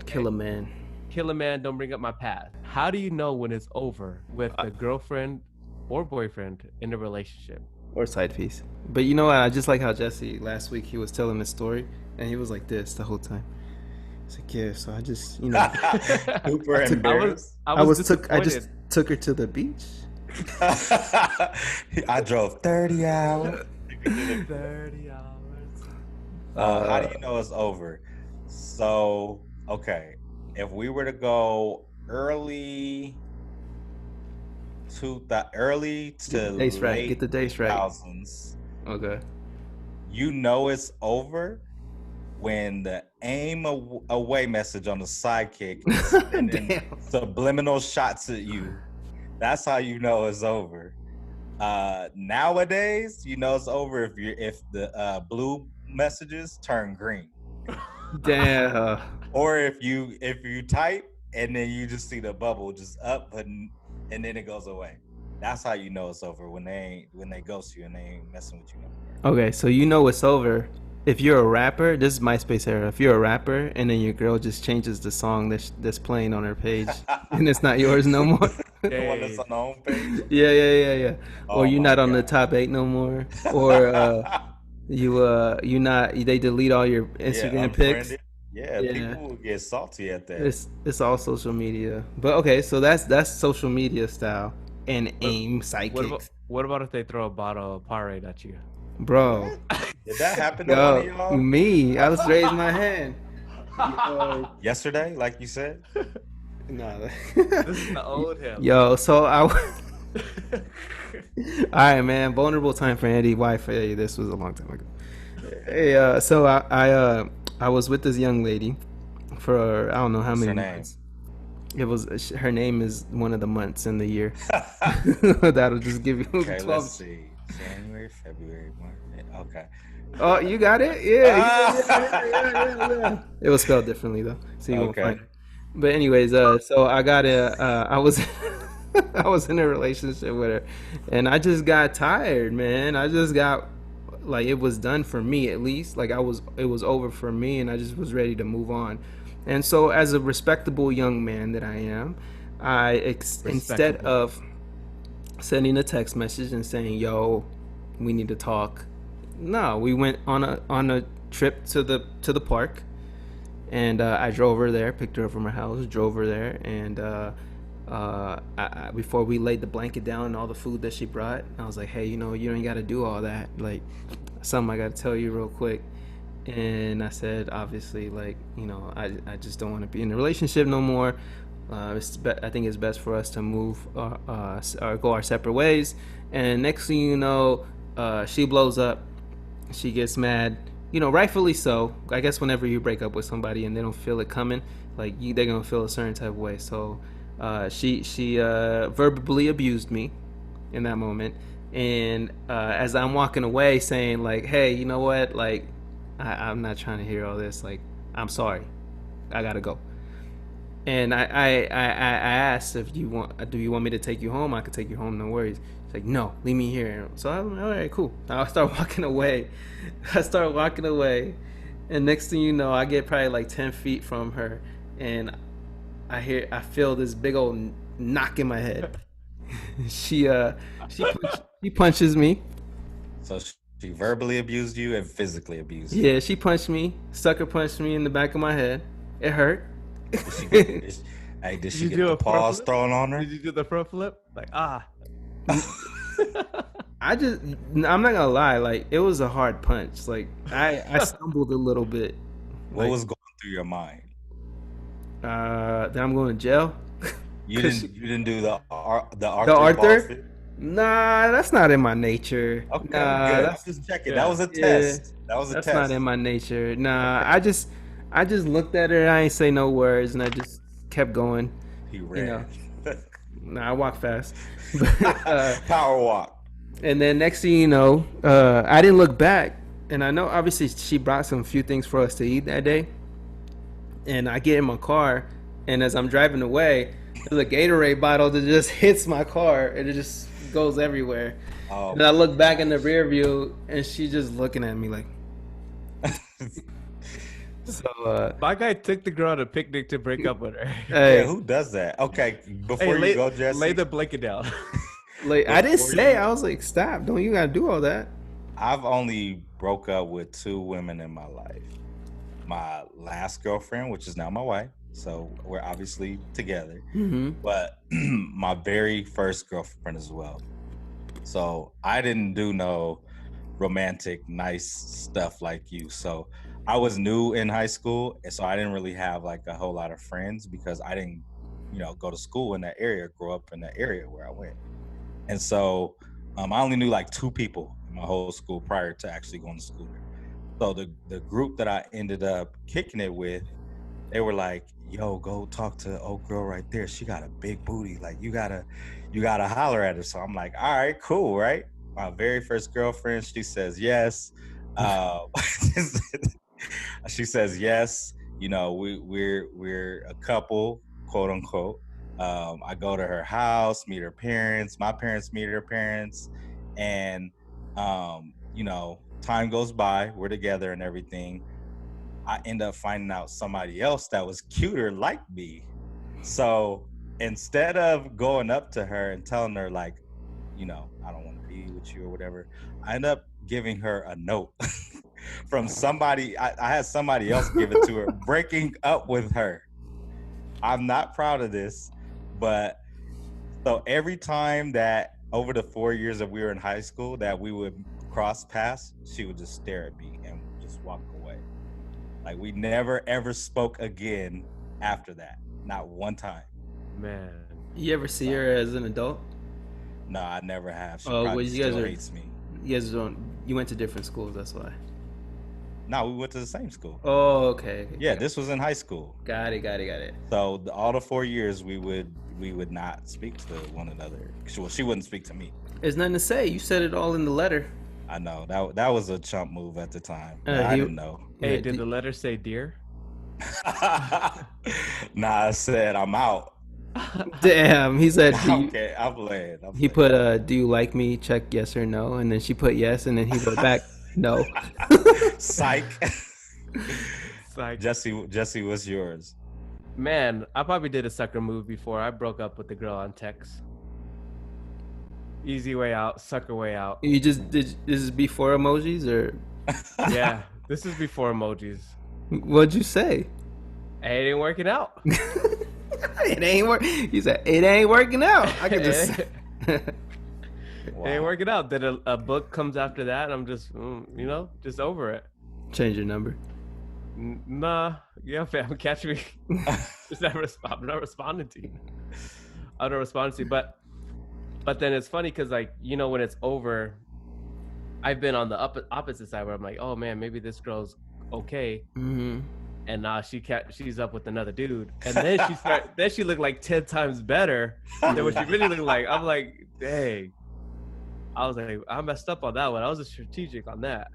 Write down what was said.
kill a man. Kill a man, don't bring up my past. How do you know when it's over with the girlfriend or boyfriend in a relationship? Or side piece. But you know what? I just like how Jesse last week he was telling the story and he was like this the whole time. It's like, yeah, so I just, Super embarrassed. I just took her to the beach. I drove 30 hours. 30 hours. How do you know it's over? So, okay, if we were to go early to late Get the dates right. 2000s, Okay. you know it's over when the aim away message on the sidekick is sending subliminal shots at you. That's how you know it's over. Nowadays, you know it's over if the blue messages turn green. Damn. Or if you type and then you just see the bubble just up and then it goes away. That's how you know it's over, when they ghost you and they ain't messing with you no more. Okay, so you know it's over if you're a rapper. This is MySpace era. If you're a rapper and then your girl just changes the song that's playing on her page and it's not yours no more. The one that's on the home page. Yeah. Oh, or you're not on God. the top 8 no more. Or you not. They delete all your Instagram pics. Yeah, people will get salty at that. It's all social media. But okay, so that's social media style and aim sidekicks. What about if they throw a bottle of Powerade at you? Bro. Did that happen to one of y'all? Me. I was raising my hand. Yesterday, like you said? No. This is the old him. Yo, so all right, man. Vulnerable time for Andy wife. Hey, this was a long time ago. Hey, so I was with this young lady for I don't know how many months. It was her name is one of the months in the year. That'll just give you 12. Let's see. January, February, March. Okay. Oh, you got it? Yeah. It was spelled differently though, so you won't find it. But anyways, so I got I was I was in a relationship with her, and I just got tired, man. I just got like it was done for me, at least. Like it was over for me, and I just was ready to move on. And so, as a respectable young man that I am, instead of sending a text message and saying, "Yo, we need to talk," no, we went on a trip to the park, and I drove her there, picked her up from her house, drove her there, and before we laid the blanket down and all the food that she brought, I was like, "Hey, you ain't got to do all that. Like, something I got to tell you real quick." And I said, obviously, like, I just don't want to be in a relationship no more. I think it's best for us to move or go our separate ways. And next thing you know, she blows up. She gets mad, rightfully so. I guess whenever you break up with somebody and they don't feel it coming, like they're gonna feel a certain type of way. So she verbally abused me in that moment. And as I'm walking away, saying like, "Hey, you know what? Like, I'm not trying to hear all this. Like, I'm sorry. I gotta go." And I asked if do you want me to take you home? I could take you home, no worries. She's like, "No, leave me here." So I'm like, all right, cool. I start walking away. And next thing you know, I get probably like 10 feet from her, and I feel this big old knock in my head. She punches me. So she verbally abused you and physically abused you. Yeah, she punched me. Sucker punched me in the back of my head. It hurt. Did she get the paws thrown on her? Did you do the front flip? Like, I'm not gonna lie, like it was a hard punch. Like I stumbled a little bit. What was going through your mind? That I'm going to jail. You didn't do the Arthur? Nah, that's not in my nature. Okay, good. I'm just checking. That was a test. That's not in my nature. Nah, I just looked at her. I ain't say no words, and I just kept going. He ran. Nah, I walk fast. Power walk. And then next thing you know, I didn't look back, and I know obviously she brought some few things for us to eat that day. And I get in my car, and as I'm driving away, there's a Gatorade bottle that just hits my car, and it just goes everywhere. Oh. And I look back in the rear view, and she's just looking at me like. So, My guy took the girl on a picnic to break up with her. hey, Yeah, who does that? Okay, before Hey, you go, Jesse. lay the blanket down. like I didn't Before say. you- I was like, stop! Don't you gotta do all that? I've only broke up with 2 women in my life. My last girlfriend, which is now my wife, so we're obviously together. Mm-hmm. But my very first girlfriend as well. So I didn't do no romantic, nice stuff like you. So I was new in high school, and so I didn't really have like a whole lot of friends because I didn't, go to school in that area, grow up in that area where I went. And so I only knew like 2 people in my whole school prior to actually going to school there. So the group that I ended up kicking it with, they were like, yo, go talk to old girl right there. She got a big booty. Like you gotta holler at her. So I'm like, all right, cool, right? My very first girlfriend, she says yes. She says yes. We're a couple, quote unquote. I go to her house, meet her parents. My parents meet her parents, and time goes by. We're together and everything. I end up finding out somebody else that was cuter like me. So instead of going up to her and telling her like, I don't want to be with you or whatever, I end up giving her a note from somebody. I had somebody else give it to her, breaking up with her. I'm not proud of this, but so every time that over the 4 years that we were in high school that we would cross paths, she would just stare at me and just walk away. Like we never ever spoke again after that. Not one time. Man. You ever see her as an adult? No, I never have. She Oh, probably well, you guys still are- hates me. You guys don't. You went to different schools. That's why. No, we went to the same school. Oh, okay. Yeah, this was in high school. Got it. So all the 4 years we would not speak to one another. She wouldn't speak to me. There's nothing to say. You said it all in the letter. I know that was a chump move at the time. Uh, I he- didn't know. Hey, Yeah, did the letter say dear? Nah, I said I'm out. Damn. He said. Do you, Okay, I'm playing. he put do you like me? Check yes or no, and then she put yes, and then he put back no. Psych. It's like, Jesse, what's yours? man, I probably did a sucker move before. I broke up with the girl on text. Easy way out, sucker way out. You just did. This is before emojis, or Yeah, this is before emojis. what'd you say? Hey, it ain't working out. It ain't work. He said it ain't working out. I could just. It Wow. ain't working out. Then a book comes after that, and I'm just, just over it. Change your number. Nah, yeah, fam, catch me. Just I'm not responding to you. I'm not responding to you, but then it's funny because when it's over, I've been on the opposite side where I'm like, oh man, maybe this girl's okay, Mm-hmm. and now she's up with another dude, and then she looked like 10 times better than what she really looked like. I'm like, dang. I was like, I messed up on that one. I was strategic on that.